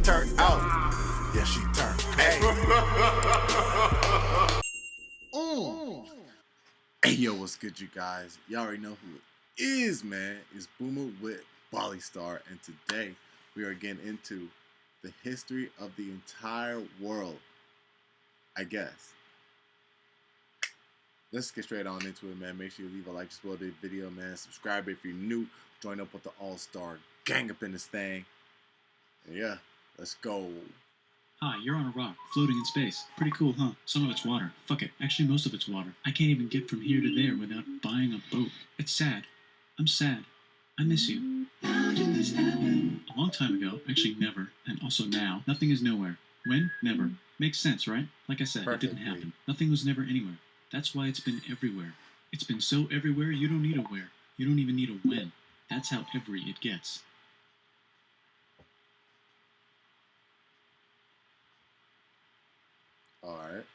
turned out. Yeah, she turned. Hey. Hey, yo, what's good, you guys? Y'all already know who it is, man. It's Boomer with Bali Star, and today we are getting into the history of the entire world, I guess. Let's get straight on into it, man. Make sure you leave a like, just below the video, man. Subscribe if you're new. Join up with the all-star gang up in this thing. And yeah, let's go. Hi, you're on a rock, floating in space. Pretty cool, huh? Some of it's water. Fuck it, actually most of it's water. I can't even get from here to there without buying a boat. It's sad. I'm sad. I miss you. How did this happen? A long time ago, actually never, and also now, nothing is nowhere. When? Never. Makes sense, right? Like I said, Perfectly. It didn't happen. Nothing was never anywhere. That's why it's been everywhere. It's been so everywhere you don't need a where. You don't even need a when. That's how every it gets. Alright.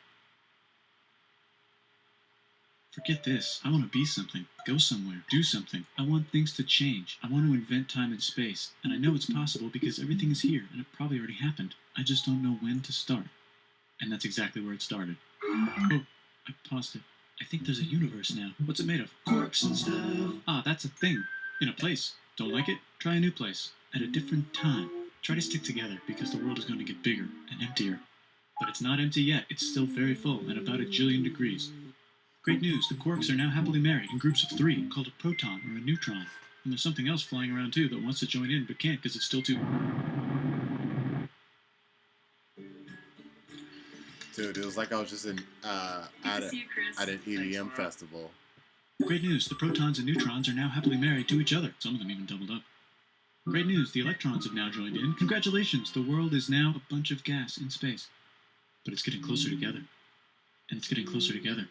Forget this. I want to be something. Go somewhere. Do something. I want things to change. I want to invent time and space. And I know it's possible because everything is here and it probably already happened. I just don't know when to start. And that's exactly where it started. Oh, I paused it. I think there's a universe now. What's it made of? Quarks and stuff. Ah, that's a thing. In a place. Don't like it? Try a new place. At a different time. Try to stick together because the world is going to get bigger and emptier. But it's not empty yet. It's still very full and about 1 jillion degrees. Great news, the quarks are now happily married in groups of 3, called a proton or a neutron. And there's something else flying around too that wants to join in but can't because it's still too... Dude, it was like I was just in at an EDM festival. Great news, the protons and neutrons are now happily married to each other. Some of them even doubled up. Great news, the electrons have now joined in. Congratulations, the world is now a bunch of gas in space. But it's getting closer together. And it's getting closer together.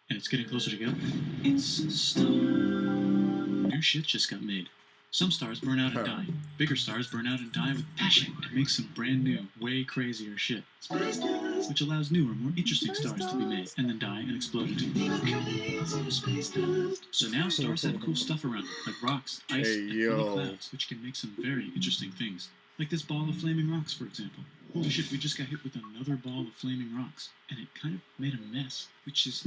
And it's getting closer together. It's a star. New shit just got made. Some stars burn out and die. Bigger stars burn out and die with passion and make some brand new, way crazier shit. Space dust, which allows newer, more interesting stars to be made and then die and explode into space dust. So now stars have cool stuff around them, like rocks, ice, and funny clouds, which can make some very interesting things. Like this ball of flaming rocks, for example. Holy shit, we just got hit with another ball of flaming rocks, and it kind of made a mess, which is...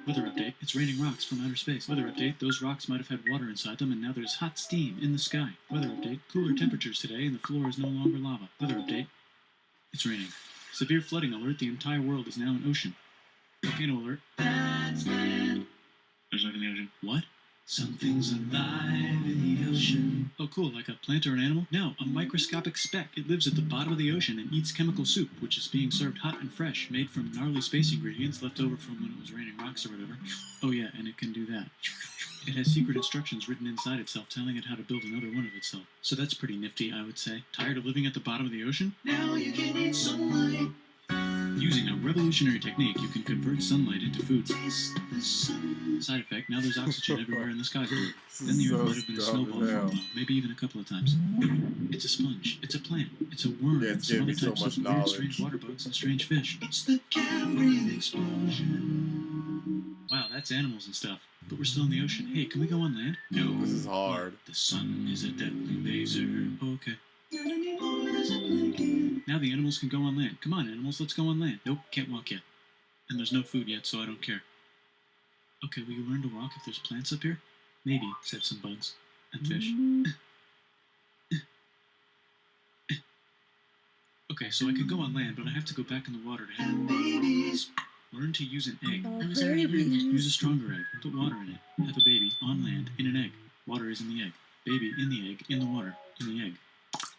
Weather update, it's raining rocks from outer space. Weather update, those rocks might have had water inside them, and now there's hot steam in the sky. Weather update, cooler temperatures today, and the floor is no longer lava. Weather update, it's raining. Severe flooding alert, the entire world is now an ocean. Volcano alert, that's land. There's nothing in the ocean. What? Something's alive in the ocean. Oh cool, like a plant or an animal? No, a microscopic speck. It lives at the bottom of the ocean and eats chemical soup, which is being served hot and fresh, made from gnarly space ingredients left over from when it was raining rocks or whatever. Oh yeah, and it can do that. It has secret instructions written inside itself telling it how to build another one of itself. So that's pretty nifty, I would say. Tired of living at the bottom of the ocean? Now you can eat sunlight. Using a revolutionary technique, you can convert sunlight into food. Side effect, now there's oxygen everywhere in the sky. Then the earth might have been a snowball for a while, maybe even a couple of times. It's a sponge, it's a plant, it's a worm, Yeah, it's some other giving me so types much of weird, knowledge. strange water bugs and strange fish. It's the Cambrian explosion. Wow, that's animals and stuff. But we're still in the ocean. Hey, can we go on land? No. This is hard. The sun is a deadly laser. Okay. Now the animals can go on land. Come on, animals, let's go on land. Nope, can't walk yet. And there's no food yet, so I don't care. Okay, will you learn to walk if there's plants up here? Maybe, said some bugs. And fish. Okay, so I can go on land, but I have to go back in the water to have babies. Learn to use an egg. I was already reading. Use a stronger egg. Put water in it. Have a baby on land in an egg. Water is in the egg. Baby in the egg, in the water, in the egg.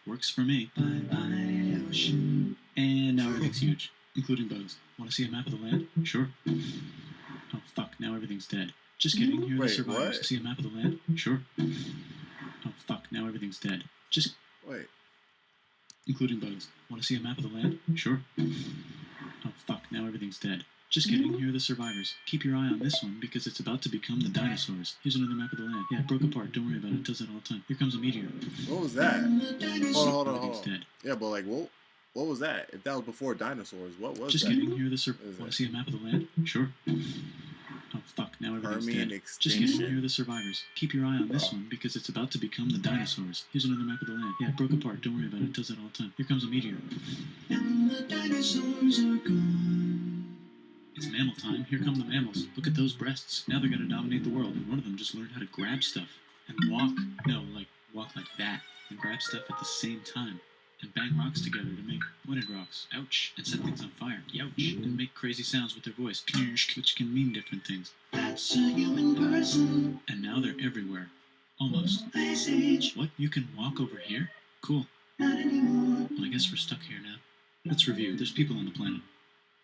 Works for me. Bye-bye, ocean. And now everything's huge, including bugs. Want to see a map of the land? Sure. Oh, fuck, now everything's dead. Just kidding, here are the Wait, survivors. what? See a map of the land? Sure. Oh, fuck, now everything's dead. Just... Wait. Including bugs. Want to see a map of the land? Sure. Oh, fuck, now everything's dead. Just kidding, here are the survivors. Keep your eye on this one because it's about to become the dinosaurs. Here's another map of the land. Yeah, it broke apart, don't worry about it, it does that all the time. Here comes a meteor. What was that? Hold on. Everything's dead. Yeah, but like, what was that? If that was before dinosaurs, what was Just that? kidding, here are the What is Want that? to see a map of the land? Sure. Oh, Oh fuck, now everything's Permian dead. Just kidding, extinction. here are the survivors. Keep your eye on this Oh. one because it's about to become the dinosaurs. Here's another map of the land. Yeah, it broke apart, don't worry about it, it does that all the time. Here comes a meteor. And the dinosaurs are gone. It's mammal time, here come the mammals. Look at those breasts. Now they're gonna dominate the world, and one of them just learned how to grab stuff. And walk. No, like, walk like that. And grab stuff at the same time. And bang rocks together to make pointed rocks. Ouch. And set things on fire. Youch. And make crazy sounds with their voice. Knirsch, which can mean different things. That's a human person. And now they're everywhere. Almost. Ice Age. What? You can walk over here? Cool. Not anymore. Well, I guess we're stuck here now. Let's review. There's people on the planet.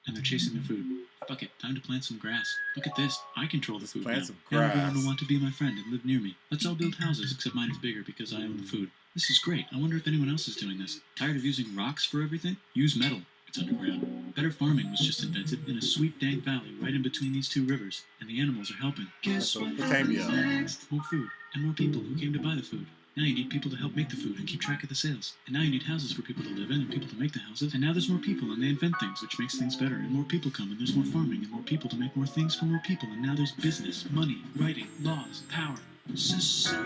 And they're chasing their food. Fuck it. Time to plant some grass. Look at this. I control the food Plant now. some Now everyone grass. will want to be my friend and live near me. Let's all build houses, except mine is bigger because I own the food. This is great. I wonder if anyone else is doing this. Tired of using rocks for everything? Use metal. It's underground. Better farming was just invented in a sweet dank valley right in between these two rivers, and the animals are helping. Guess what Mesopotamia. happens next? More food, and more people who came to buy the food. Now you need people to help make the food and keep track of the sales. And now you need houses for people to live in and people to make the houses. And now there's more people and they invent things, which makes things better. And more people come and there's more farming and more people to make more things for more people. And now there's business, money, writing, laws, power. Society.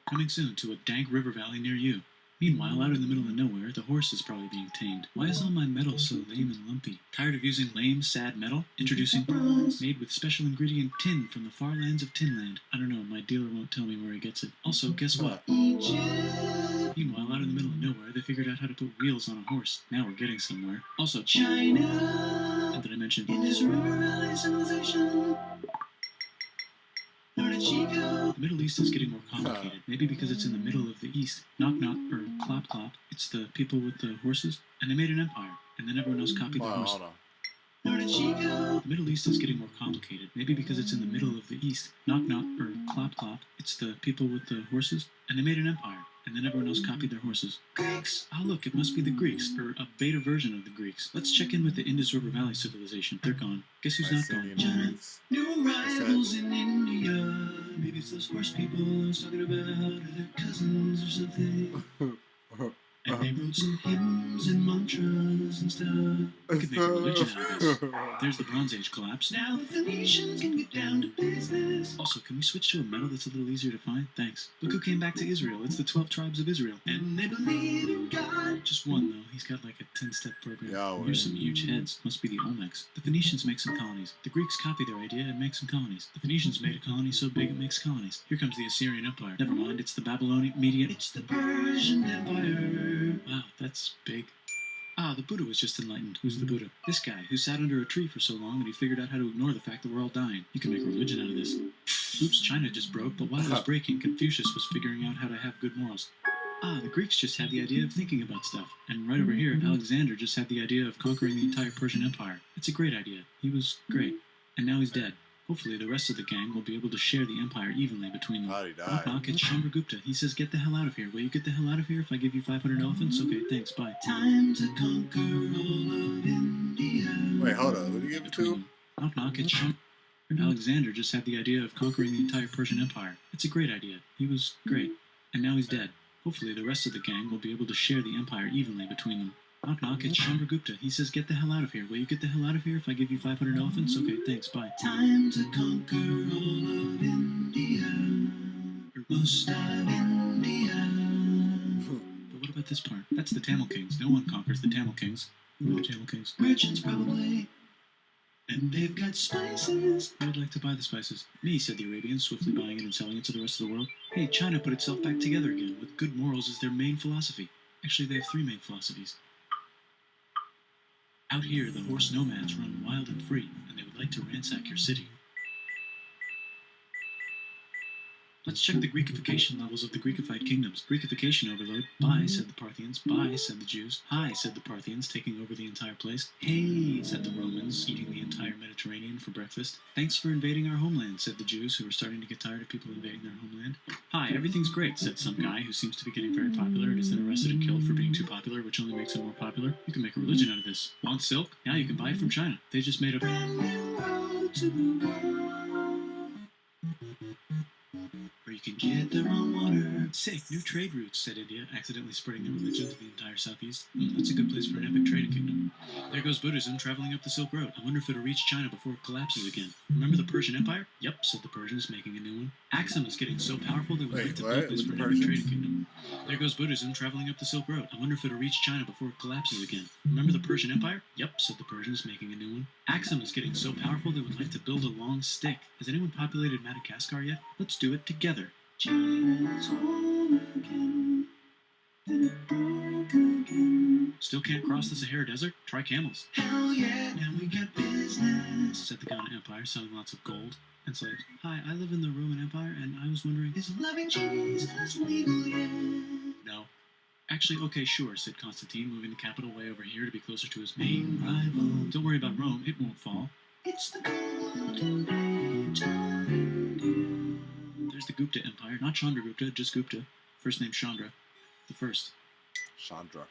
Coming soon to a dank river valley near you. Meanwhile, out in the middle of nowhere, the horse is probably being tamed. Why is all my metal so lame and lumpy? Tired of using lame, sad metal? Introducing bronze, made with special ingredient tin from the far lands of Tinland. I don't know, my dealer won't tell me where he gets it. Also, guess what? Egypt. Meanwhile, out in the middle of nowhere, they figured out how to put wheels on a horse. Now we're getting somewhere. Also, China. And did I mention Indus River Valley Civilization? The Middle East is getting more complicated. Maybe because it's in the middle of the East. Knock knock, or clop clop. It's the people with the horses. And they made an empire. And then everyone else copied the horse. Hold on. The Middle East is getting more complicated. Maybe because it's in the middle of the East. Knock knock, or clop clop. It's the people with the horses. And they made an empire. And then everyone else copied their horses. Greeks! Oh look, it must be the Greeks, or a beta version of the Greeks. Let's check in with the Indus River Valley civilization. They're gone. Guess who's not gone? Mycenian China. Greeks. New arrivals in India. Maybe it's those horse people I was talking about, or their cousins or something. And they wrote some hymns and mantras and stuff. We could make a religion out of this. There's the Bronze Age collapse. Now the Phoenicians can get down to business. Also, can we switch to a metal that's a little easier to find? Thanks. Look who came back to Israel. It's the 12 tribes of Israel. And they believe in God. Just one, though. He's got like a 10-step program. Yeah, Here's some huge heads. Must be the Olmecs. The Phoenicians make some colonies. The Greeks copy their idea and make some colonies. The Phoenicians made a colony so big it makes colonies. Here comes the Assyrian Empire. Never mind, it's the Babylonian Median. It's the Persian Empire. Wow, that's big. Ah, the Buddha was just enlightened. Who's the Buddha? This guy, who sat under a tree for so long that he figured out how to ignore the fact that we're all dying. You can make a religion out of this. Oops, China just broke, but while it was breaking, Confucius was figuring out how to have good morals. Ah, the Greeks just had the idea of thinking about stuff. And right over here, Alexander just had the idea of conquering the entire Persian Empire. It's a great idea. He was great. And now he's dead. Hopefully the rest of the gang will be able to share the empire evenly between them. How'd he Knock die? knock, it's Chandragupta. He says, get the hell out of here. Will you get the hell out of here if I give you 500 elephants? Okay, thanks, bye. Time to conquer all of India. Wait, hold on. Who did you give it Between to? them. Knock knock, it's Alexander just had the idea of conquering the entire Persian Empire. It's a great idea. He was great. And now he's dead. Hopefully the rest of the gang will be able to share the empire evenly between them. Knock knock, it's Chandragupta. He says, get the hell out of here. Will you get the hell out of here if I give you 500 elephants? Okay, thanks, bye. Time to conquer all of India. Or most of India. But what about this part? That's the Tamil Kings. No one conquers the Tamil Kings. Who are the Tamil Kings? Merchants, probably. And they've got spices. Who would like to buy the spices? Me, said the Arabians, swiftly buying it and selling it to the rest of the world. Hey, China put itself back together again, with good morals as their main philosophy. Actually, they have 3 main philosophies. Out here, the horse nomads run wild and free, and they would like to ransack your city. Let's check the Greekification levels of the Greekified kingdoms. Greekification overload. Bye, said the Parthians. Bye, said the Jews. Hi, said the Parthians, taking over the entire place. Hey, said the Romans, eating the entire Mediterranean for breakfast. Thanks for invading our homeland, said the Jews, who were starting to get tired of people invading their homeland. Hi, everything's great, said some guy who seems to be getting very popular and is then arrested and killed for being too popular, which only makes him more popular. You can make a religion out of this. Want silk? Now you can buy it from China. They just made a brand new road to the world. Where you can get their own water. Sick, new trade routes, said India, accidentally spreading their religion to the entire southeast. That's a good place for an epic trading kingdom. There goes Buddhism traveling up the Silk Road. I wonder if it'll reach China before it collapses again. Remember the Persian Empire? Yep, said the Persians, making a new one. Axum is getting so powerful they would like to build this for every trading kingdom. There goes Buddhism traveling up the Silk Road. I wonder if it'll reach China before it collapses again. Remember the Persian Empire? Yep, said the Persians, making a new one. Axum is getting so powerful they would like to build a long stick. Has anyone populated Madagascar yet? Let's do it together. China's home again. Then it broke again. Still can't cross the Sahara Desert? Try camels. Hell yeah, now we got business, said the Ghana Empire, selling lots of gold and slaves. Hi, I live in the Roman Empire, and I was wondering, is loving Jesus legal yet? No. Actually, okay, sure, said Constantine, moving the capital way over here to be closer to his main rival. Don't worry about Rome, it won't fall. It's the golden age of India. There's the Gupta Empire, not Chandragupta, just Gupta. First name Chandra. The first. Chandra.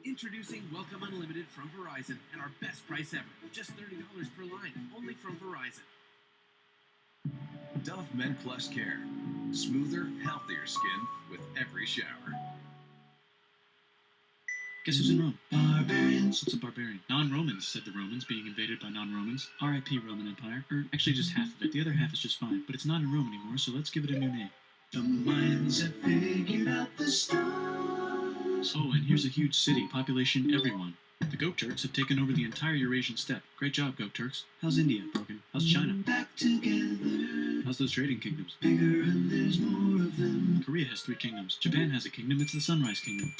Introducing Welcome Unlimited from Verizon and our best price ever. Just $30 per line, only from Verizon. Dove Men Plus Care. Smoother, healthier skin with every shower. Guess who's in Rome? Barbarians. What's a barbarian? Non-Romans, said the Romans, being invaded by non-Romans. R.I.P. Roman Empire. Or actually just half of it. The other half is just fine. But it's not in Rome anymore, so let's give it a new name. The Mayans have figured out the stars. Oh, and here's a huge city. Population everyone. The Goat Turks have taken over the entire Eurasian steppe. Great job, Goat Turks. How's India? Broken. How's China? Back together. How's those trading kingdoms? Bigger and there's more of them. Korea has 3 kingdoms. Japan has a kingdom. It's the Sunrise Kingdom.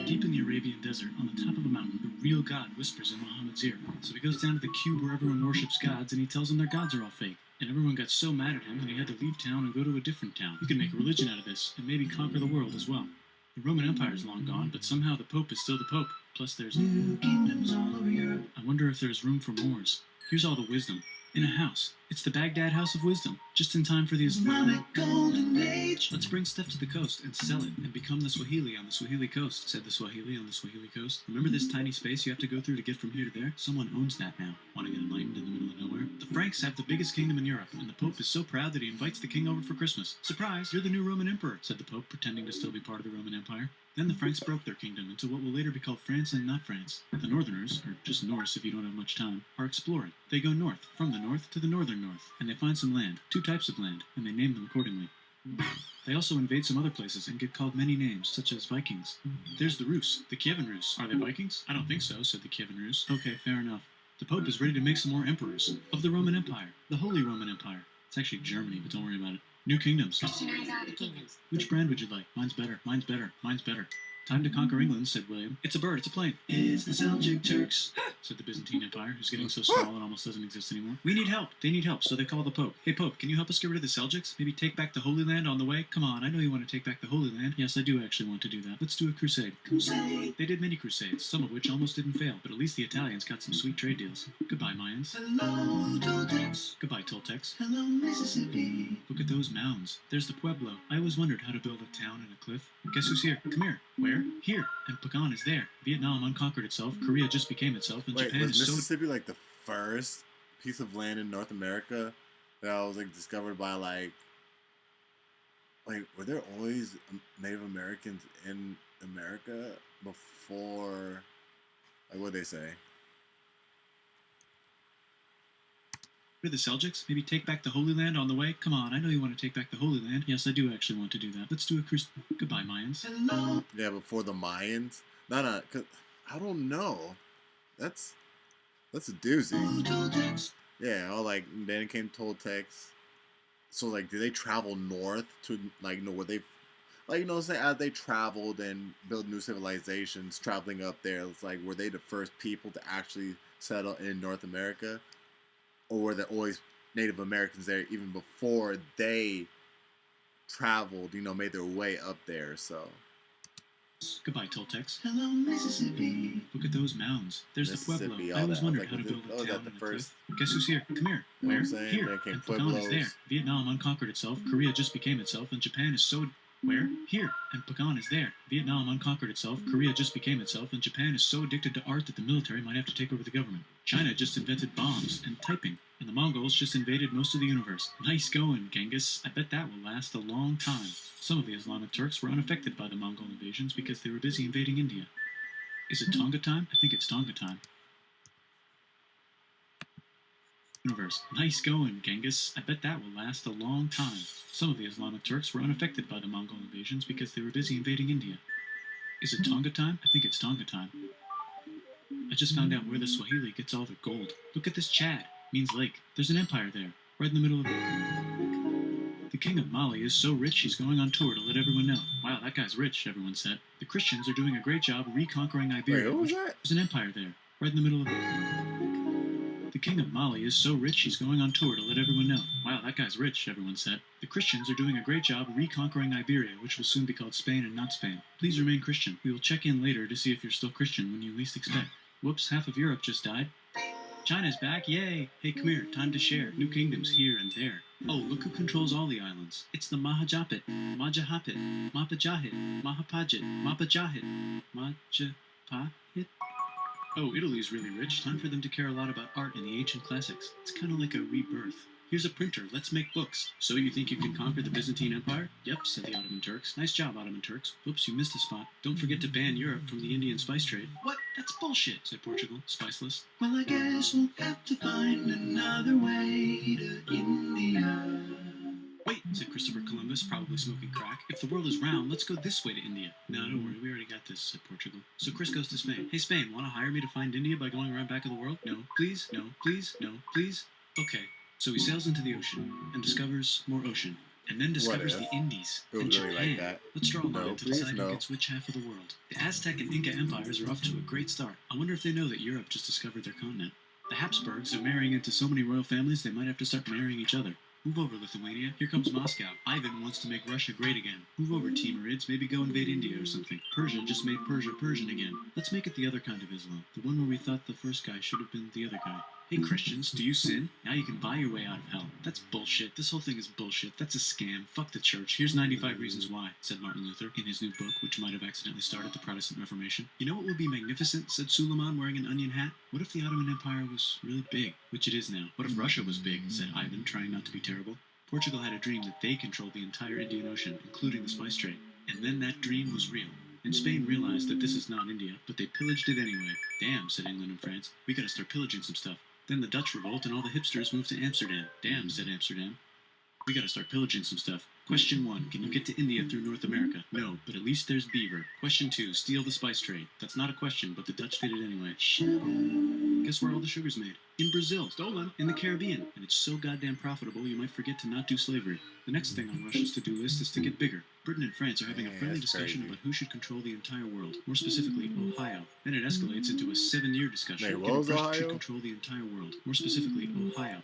Deep in the Arabian desert, on the top of a mountain, the real God whispers in Muhammad's ear. So he goes down to the cube where everyone worships gods, and he tells them their gods are all fake. And everyone got so mad at him that he had to leave town and go to a different town. You can make a religion out of this, and maybe conquer the world as well. The Roman Empire is long gone, but somehow the Pope is still the Pope. Plus there's new kingdoms all over Europe. I wonder if there's room for wars. Here's all the wisdom. In a house. It's the Baghdad House of Wisdom. Just in time for the Islamic Golden Age. Let's bring stuff to the coast and sell it and become the Swahili on the Swahili coast, said the Swahili on the Swahili coast. Remember this tiny space you have to go through to get from here to there? Someone owns that now. Want to get enlightened in the middle of nowhere? The Franks have the biggest kingdom in Europe, and the Pope is so proud that he invites the king over for Christmas. Surprise, you're the new Roman Emperor, said the Pope, pretending to still be part of the Roman Empire. Then the Franks broke their kingdom into what will later be called France and not France. The Northerners, or just Norse if you don't have much time, are exploring. They go north, from the north to the northern north, and they find some land, 2 types of land, and they name them accordingly. They also invade some other places and get called many names, such as Vikings. There's the Rus, the Kievan Rus. Are they Vikings? I don't think so, said the Kievan Rus. Okay, fair enough. The Pope is ready to make some more emperors. Of the Roman Empire. The Holy Roman Empire. It's actually Germany, but don't worry about it. New kingdoms. Christianize all the kingdoms. Which brand would you like? Mine's better. Mine's better. Mine's better. Time to conquer England, said William. It's a bird, it's a plane. It's the Seljuk Turks, said the Byzantine Empire, who's getting so small it almost doesn't exist anymore. We need help. They need help, so they call the Pope. Hey, Pope, can you help us get rid of the Seljuks? Maybe take back the Holy Land on the way? Come on, I know you want to take back the Holy Land. Yes, I do actually want to do that. Let's do a crusade. Crusade! They did many crusades, some of which almost didn't fail, but at least the Italians got some sweet trade deals. Goodbye, Mayans. Hello, Toltecs. Goodbye, Toltecs. Hello, Mississippi. Look at those mounds. There's the Pueblo. I always wondered how to build a town in a cliff. Guess who's here? Come here. Where? Here. And Pagan is there. Vietnam unconquered itself. Korea just became itself. And Wait, Japan was is so... Mississippi like the first piece of land in North America that was like discovered by like were there always Native Americans in America before? Like what they say? Where the Seljuks? Maybe take back the Holy Land on the way? Come on, I know you want to take back the Holy Land. Yes, I do actually want to do that. Let's do a cruise. Goodbye, Mayans. Hello. Yeah, before the Mayans. No, cause I don't know. That's a doozy. Toltecs. Yeah, like then came Toltecs. So like, did they travel north to like where they, like say as they traveled and built new civilizations, traveling up there? It's like were they the first people to actually settle in North America? Or were there always Native Americans there even before they traveled, made their way up there, so. Goodbye, Toltecs. Hello, Mississippi. Look at those mounds. There's the Pueblo. I always wondered how to build a town in a cliff. Guess who's here? Come here. You know what Where? I'm saying? Here. There came And Pagan is Pueblos. there. Vietnam unconquered itself. Korea just became itself. And Japan is so... Where? Here. And Pagan is there. Vietnam unconquered itself. Korea just became itself. And Japan is so addicted to art that the military might have to take over the government. China just invented bombs and typing. And the Mongols just invaded most of the universe. Nice going, Genghis. I bet that will last a long time. Some of the Islamic Turks were unaffected by the Mongol invasions because they were busy invading India. Is it Tonga time? I think it's Tonga time. Universe. Nice going, Genghis. I bet that will last a long time. Some of the Islamic Turks were unaffected by the Mongol invasions because they were busy invading India. Is it Tonga time? I think it's Tonga time. I just found out where the Swahili gets all their gold. Look at this Chad. Means lake. There's an empire there. Right in the middle of it. The king of Mali is so rich he's going on tour to let everyone know. Wow, that guy's rich, everyone said. The Christians are doing a great job reconquering Iberia. Wait, who was that? There's an empire there. Right in the middle of it. The king of Mali is so rich he's going on tour to let everyone know. Wow, that guy's rich, everyone said. The Christians are doing a great job reconquering Iberia, which will soon be called Spain and not Spain. Please remain Christian. We will check in later to see if you're still Christian when you least expect. Whoops, half of Europe just died. China's back, yay! Hey, come here, time to share. New kingdoms here and there. Oh, look who controls all the islands. It's the Mahajapit, Majapahit, Mapajahit, Mahapajit, Mapajahit, Majapahit. Oh, Italy's really rich. Time for them to care a lot about art and the ancient classics. It's kind of like a rebirth. Here's a printer. Let's make books. So you think you can conquer the Byzantine Empire? Yep, said the Ottoman Turks. Nice job, Ottoman Turks. Oops, you missed a spot. Don't forget to ban Europe from the Indian spice trade. What? That's bullshit, said Portugal, spiceless. Well, I guess we'll have to find another way to India. Wait, said Christopher Columbus, probably smoking crack. If the world is round, let's go this way to India. No, don't worry, we already got this, said Portugal. So Chris goes to Spain. Hey, Spain, want to hire me to find India by going around back of the world? No, please, no, please, no, please. Okay. So he sails into the ocean and discovers more ocean, and then discovers the Indies It and was really Japan. like that. Let's draw a line No, to please, decide no. who gets which half of the world. The Aztec and Inca empires are off to a great start. I wonder if they know that Europe just discovered their continent. The Habsburgs are marrying into so many royal families they might have to start marrying each other. Move over, Lithuania. Here comes Moscow. Ivan wants to make Russia great again. Move over, Timurids. Maybe go invade India or something. Persia just made Persia Persian again. Let's make it the other kind of Islam. The one where we thought the first guy should have been the other guy. Hey, Christians, do you sin? Now you can buy your way out of hell. That's bullshit. This whole thing is bullshit. That's a scam. Fuck the church. Here's 95 Reasons Why, said Martin Luther in his new book, which might have accidentally started the Protestant Reformation. You know what would be magnificent, said Suleiman wearing an onion hat? What if the Ottoman Empire was really big, which it is now? What if Russia was big, said Ivan, trying not to be terrible? Portugal had a dream that they controlled the entire Indian Ocean, including the spice trade. And then that dream was real. And Spain realized that this is not India, but they pillaged it anyway. Damn, said England and France. We gotta start pillaging some stuff. Then the Dutch revolt and all the hipsters moved to Amsterdam. Damn, said Amsterdam. We gotta start pillaging some stuff. Question 1. Can you get to India through North America? No, but at least there's beaver. Question 2. Steal the spice trade. That's not a question, but the Dutch did it anyway. Guess where all the sugar's made? In Brazil. Stolen. In the Caribbean. And it's so goddamn profitable you might forget to not do slavery. The next thing on Russia's to-do list is to get bigger. Britain and France are having a Yeah, friendly that's discussion crazy. about who should control the entire world. More specifically, Ohio. Then it escalates into a 7-year discussion. Wait, what giving was Prussia Ohio? should control the entire world. More specifically, Ohio.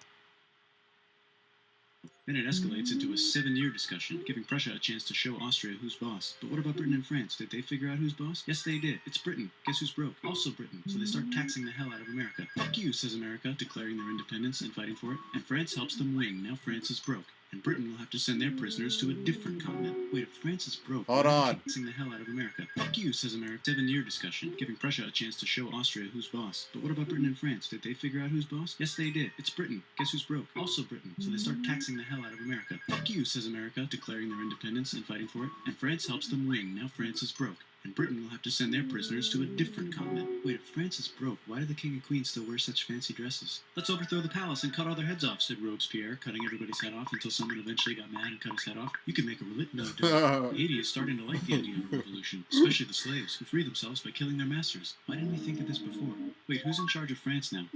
Then it escalates into a 7-year discussion, giving Prussia a chance to show Austria who's boss. But what about Britain and France? Did they figure out who's boss? Yes, they did. It's Britain. Guess who's broke? Also Britain. So they start taxing the hell out of America. Fuck you, says America, declaring their independence and fighting for it. And France helps them win. Now France is broke. And Britain will have to send their prisoners to a different continent. Wait, if France is broke, Hold why are they on. taxing the hell out of America? Fuck you, says America. 7-year discussion, giving Prussia a chance to show Austria who's boss. But what about Britain and France? Did they figure out who's boss? Yes, they did. It's Britain. Guess who's broke? Also Britain. So they start taxing the hell out of America. Fuck you, says America, declaring their independence and fighting for it. And France helps them win. Now France is broke. And Britain will have to send their prisoners to a different continent. Wait, if France is broke, why do the king and queen still wear such fancy dresses? Let's overthrow the palace and cut all their heads off, said Robespierre, cutting everybody's head off until someone eventually got mad and cut his head off. You could make a religion. No, don't. The 80s starting to like the idea of a revolution, especially the slaves, who free themselves by killing their masters. Why didn't we think of this before? Wait, who's in charge of France now?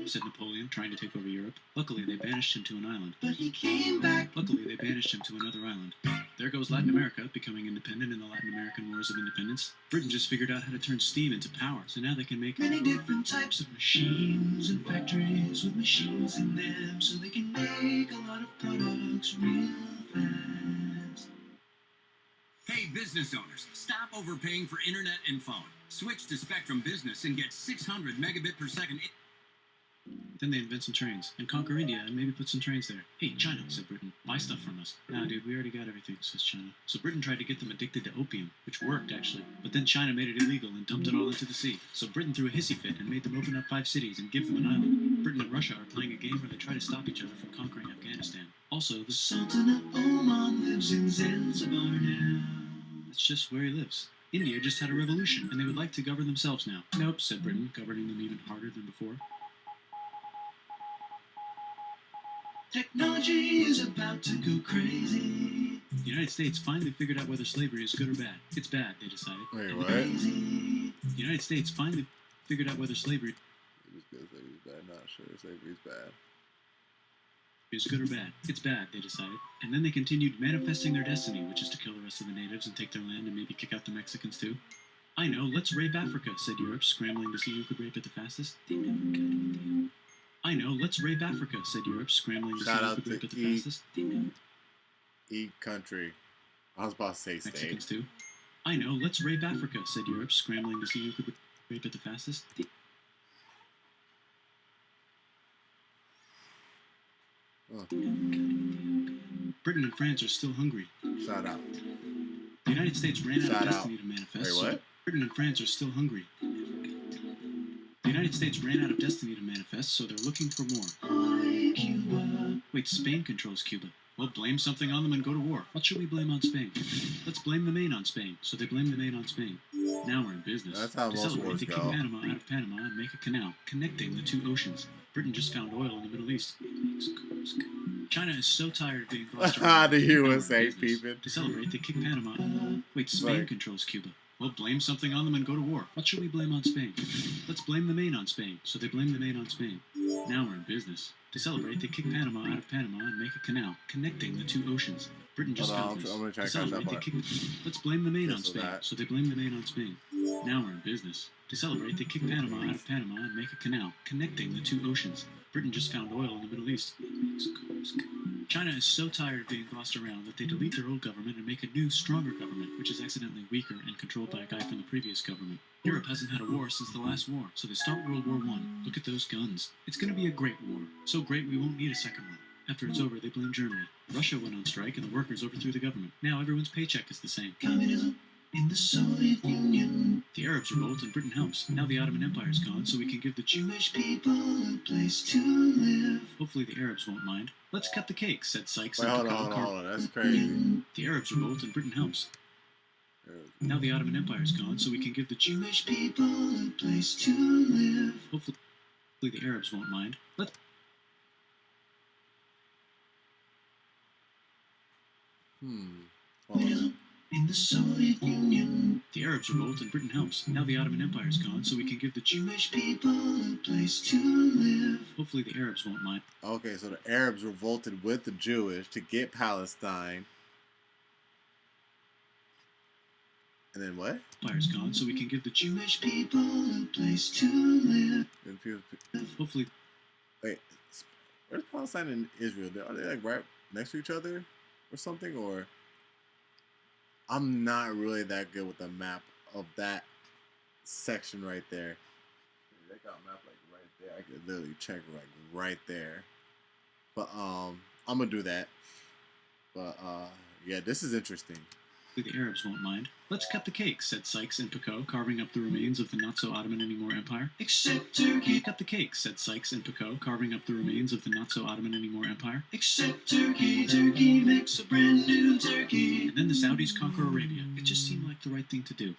Said Napoleon, trying to take over Europe. Luckily, they banished him to an island. But he came back. Luckily, they banished him to another island. There goes Latin America, becoming independent in the Latin American Wars of Independence. Britain just figured out how to turn steam into power, so now they can make many different types of machines and factories with machines in them, so they can make a lot of products real fast. Hey, business owners, stop overpaying for internet and phone. Switch to Spectrum Business and get 600 megabit per second. Then they invent some trains, and conquer India, and maybe put some trains there. Hey, China, said Britain, buy stuff from us. Nah, dude, we already got everything, says China. So Britain tried to get them addicted to opium, which worked, actually. But then China made it illegal and dumped it all into the sea. So Britain threw a hissy fit and made them open up 5 cities and give them an island. Britain and Russia are playing a game where they try to stop each other from conquering Afghanistan. Also, the Sultan of Oman lives in Zanzibar now. That's just where he lives. India just had a revolution, and they would like to govern themselves now. Nope, said Britain, governing them even harder than before. Technology is about to go crazy. The United States finally figured out whether slavery is good or bad. It's bad, they decided. Wait, And what? The United States finally figured out whether slavery It was good, slavery's bad. Not sure slavery's bad. is good or bad. It's bad, they decided. And then they continued manifesting their destiny, which is to kill the rest of the natives and take their land and maybe kick out the Mexicans too. I know, let's rape Africa, said Europe, scrambling to see who could rape it the fastest. They never got it with you. I know, let's rape Africa, said Europe, scrambling to see Shout who out could to rape it the E. fastest. They never Eat country. I was about to say state. Mexicans too. I know, let's rape Africa, said Europe, scrambling to see who could rape it the fastest. Oh, Britain and France are still hungry. shout out. The United States ran out Shout of out. destiny to manifest. Wait, so what? Britain and France are still hungry. The United States ran out of destiny to manifest, so they're looking for more. Cuba. Wait, Spain controls Cuba. Well, blame something on them and go to war. What should we blame on Spain? Let's blame the Maine on Spain. So they blame the Maine on Spain. Now we're in business. That's how To most celebrate, wars they kick go. Panama out of Panama and make a canal connecting the two oceans. Britain just found oil in the Middle East. China is so tired of being bossed around. The Now we're in USA business. peeping. To celebrate, they kick Panama. Wait, Spain Right. controls Cuba. Well, blame something on them and go to war. What should we blame on Spain? Let's blame the Maine on Spain. So they blame the Maine on Spain. Now we're in business. To celebrate, they kick Panama out of Panama and make a canal connecting the two oceans. Britain just Hold on, found this. I'm gonna try To to catch celebrate, that they part. kick. Let's blame the Maine on Cancel Spain. that. So they blame the Maine on Spain. Now we're in business. To celebrate, they kick Panama out of Panama and make a canal connecting the two oceans. Britain just found oil in the Middle East. China is so tired of being bossed around that they delete their old government and make a new, stronger government, which is accidentally weaker and controlled by a guy from the previous government. Europe hasn't had a war since the last war, so they start World War I. Look at those guns. It's going to be a great war. So great we won't need a second one. After it's over, they blame Germany. Russia went on strike and the workers overthrew the government. Now everyone's paycheck is the same. Communism in the Soviet Union. The Arabs revolt and Britain helps. Now the Ottoman Empire's gone, so we can give the Jewish people a place to live. Hopefully the Arabs won't mind. Let's cut the cake, said Sykes. Wait, and hold on, Picot hold on. That's crazy. The Arabs revolt and Britain helps. Now the Ottoman Empire's gone, so we can give the Jewish people a place to live. Hopefully the Arabs won't mind. Let's Hold on. in the Soviet Union. The Arabs revolt and Britain helps. Now the Ottoman Empire's gone, so we can give the Jewish people a place to live. Hopefully the Arabs won't mind. Okay, so the Arabs revolted with the Jewish to get Palestine. And then what? Empire's gone, so we can give the Jewish people a place to live. Then people, Hopefully wait, where's Palestine and Israel? Are they like right next to each other or something? Or I'm not really that good with the map of that section right there. They got a map like right there. I could literally check like right there. But I'm gonna do that. But yeah, this is interesting. the Arabs won't mind. Let's cut the cake, said Sykes and Picot, carving up the remains of the not-so-Ottoman anymore empire. Except Turkey. Cut the cake, said Sykes and Picot, carving up the remains of the not-so-Ottoman anymore empire. Except Turkey. Turkey makes a brand new Turkey. And then the Saudis conquer Arabia. It just seemed like the right thing to do.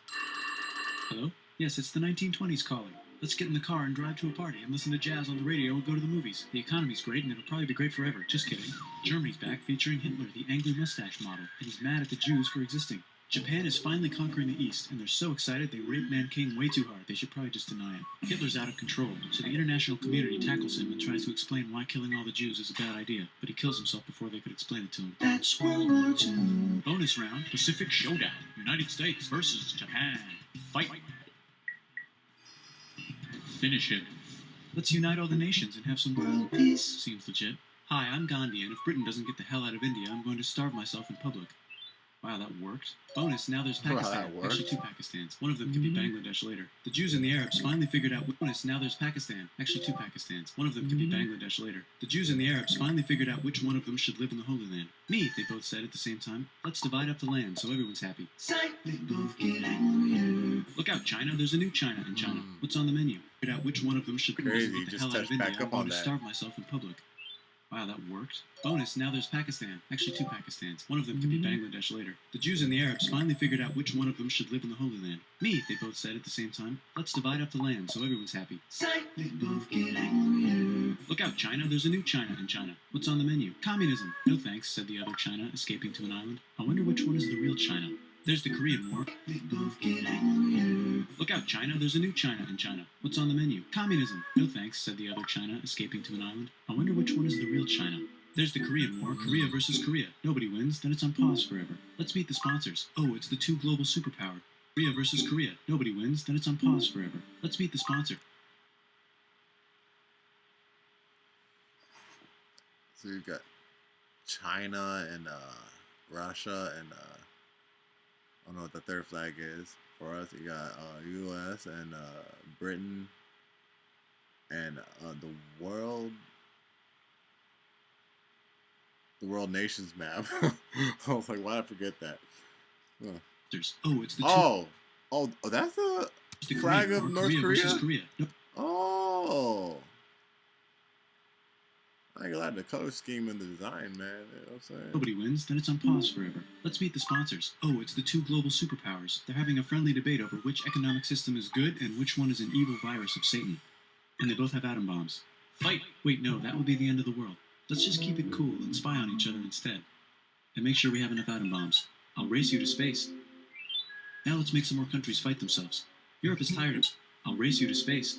Hello? Yes, it's the 1920s calling. Let's get in the car and drive to a party and listen to jazz on the radio and go to the movies. The economy's great and it'll probably be great forever. Just kidding. Germany's back featuring Hitler, the angry mustache model, and he's mad at the Jews for existing. Japan is finally conquering the East, and they're so excited they rape Nanking way too hard. They should probably just deny it. Hitler's out of control, so the international community tackles him and tries to explain why killing all the Jews is a bad idea, but he kills himself before they could explain it to him. That's World War II. Bonus round, Pacific Showdown. United States versus Japan. Fight. Finish him. Let's unite all the nations and have some world peace. Seems legit. Hi, I'm Gandhi, and if Britain doesn't get the hell out of India, I'm going to starve myself in public. Wow, that worked. Bonus, now there's Wow, Pakistan. that worked. Actually, two Pakistans. One of them could be Bangladesh later. The Jews and the Arabs finally figured out bonus, now there's Pakistan. Actually, two Pakistans. One of them could be Bangladesh later. The Jews and the Arabs finally figured out which one of them should live in the Holy Land. Me, they both said at the same time. Let's divide up the land so everyone's happy. Psych, they both get angrier. Look out, China. There's a new China in China. What's on the menu? Figured out which one of them should Crazy, get the just hell out of touched India. back I'm up going on to that. starve myself in public. Wow, that worked. Bonus, now there's Pakistan. Actually, two Pakistans. One of them could be Bangladesh later. The Jews and the Arabs finally figured out which one of them should live in the Holy Land. Me, they both said at the same time. Let's divide up the land so everyone's happy. Psych, they both get angrier. Look out, China. There's a new China in China. What's on the menu? Communism. No thanks, said the other China, escaping to an island. I wonder which one is the real China. There's the Korean War. They both get angrier. Look out, China. There's a new China in China. What's on the menu? Communism. No thanks, said the other China, escaping to an island. I wonder which one is the real China. There's the Korean War. Korea versus Korea. Nobody wins, then it's on pause forever. Let's meet the sponsors. Oh, it's the two global superpower. Korea versus Korea. Nobody wins, then it's on pause forever. Let's meet the sponsor. So you got China and Russia and I don't know what the third flag is for us. You got U.S. and Britain and the world nations map. I was like, why did I forget that? Huh. Oh, it's the two. Oh, that's the flag of North Korea. Versus Korea. No. Oh. I ain't gonna lie, the color scheme and the design, man. You know what I'm saying? Nobody wins, then it's on pause forever. Let's meet the sponsors. Oh, it's the two global superpowers. They're having a friendly debate over which economic system is good and which one is an evil virus of Satan. And they both have atom bombs. Fight! Wait, no, that would be the end of the world. Let's just keep it cool and spy on each other instead. And make sure we have enough atom bombs. I'll race you to space. Now let's make some more countries fight themselves. Europe is tired of... I'll race you to space.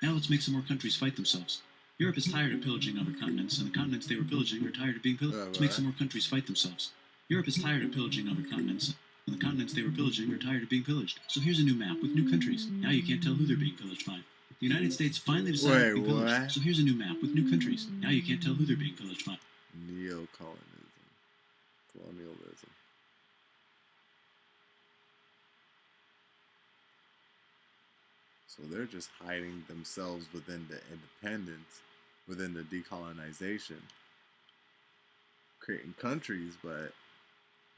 Now let's make some more countries fight themselves. Europe is tired of pillaging other continents, and the continents they were pillaging are tired of being pillaged. Let's make some more countries fight themselves. Europe is tired of pillaging other continents, and the continents they were pillaging are tired of being pillaged. So here's a new map with new countries. Now you can't tell who they're being pillaged by. The United States finally decided to be pillaged. What? So here's a new map with new countries. Now you can't tell who they're being pillaged by. Neo-colonialism. Colonialism. So they're just hiding themselves within the independence, within the decolonization, creating countries, but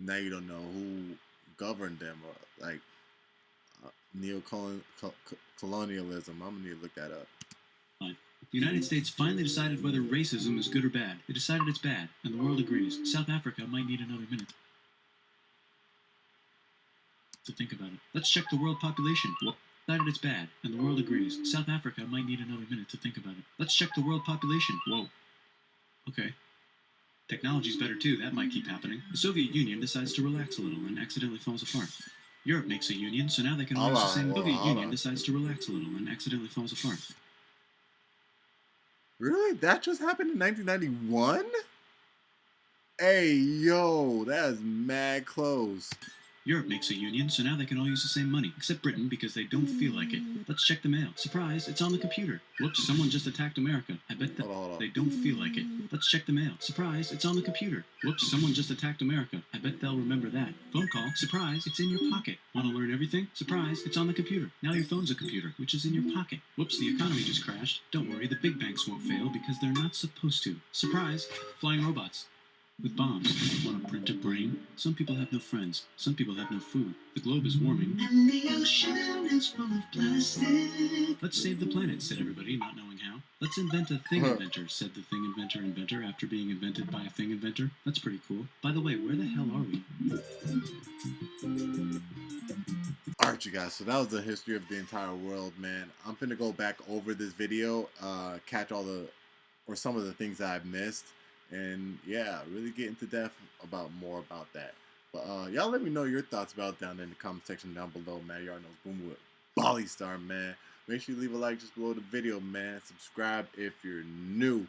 now you don't know who governed them, or like neo-colonialism. I'm gonna need to look that up. Fine. The United States finally decided whether racism is good or bad. They decided it's bad, and the world agrees. South Africa might need another minute to think about it. Let's check the world population. Decided it's bad, and the world agrees. South Africa might need another minute to think about it. Let's check the world population. Whoa. Okay. Technology's better too, that might keep happening. The Soviet Union decides to relax a little and accidentally falls apart. Europe makes a union, so now they can all use the same. Soviet Union decides to relax a little and accidentally falls apart. Really? That just happened in 1991? Hey, yo, that is mad close. Europe makes a union, so now they can all use the same money, except Britain because they don't feel like it. Let's check the mail. Surprise, it's on the computer. Whoops, someone just attacked America. I bet that Hold on. they don't feel like it. Let's check the mail. Surprise, it's on the computer. Whoops, someone just attacked America. I bet they'll remember that. Phone call. Surprise, it's in your pocket. Want to learn everything? Surprise, it's on the computer. Now your phone's a computer, which is in your pocket. Whoops, the economy just crashed. Don't worry, the big banks won't fail because they're not supposed to. Surprise, flying robots. With bombs. Want to print a brain? Some people have no friends. Some people have no food. The globe is warming. And the ocean is full of plastic. Let's save the planet, said everybody, not knowing how. Let's invent a thing inventor, said the thing inventor after being invented by a thing inventor. That's pretty cool. By the way, where the hell are we? Alright, you guys, so that was the history of the entire world, man. I'm finna go back over this video, catch all the, or some of the things that I've missed. And yeah, really get into depth about more about that. But y'all let me know your thoughts about it down in the comment section down below, man. Y'all know it's Boom with Ballystar, man. Make sure you leave a like just below the video, man. Subscribe if you're new.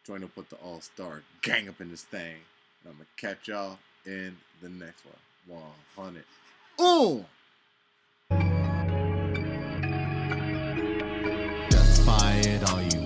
Join up with the All-Star gang up in this thing. And I'm gonna catch y'all in the next one. 100. Oh! Just fired all you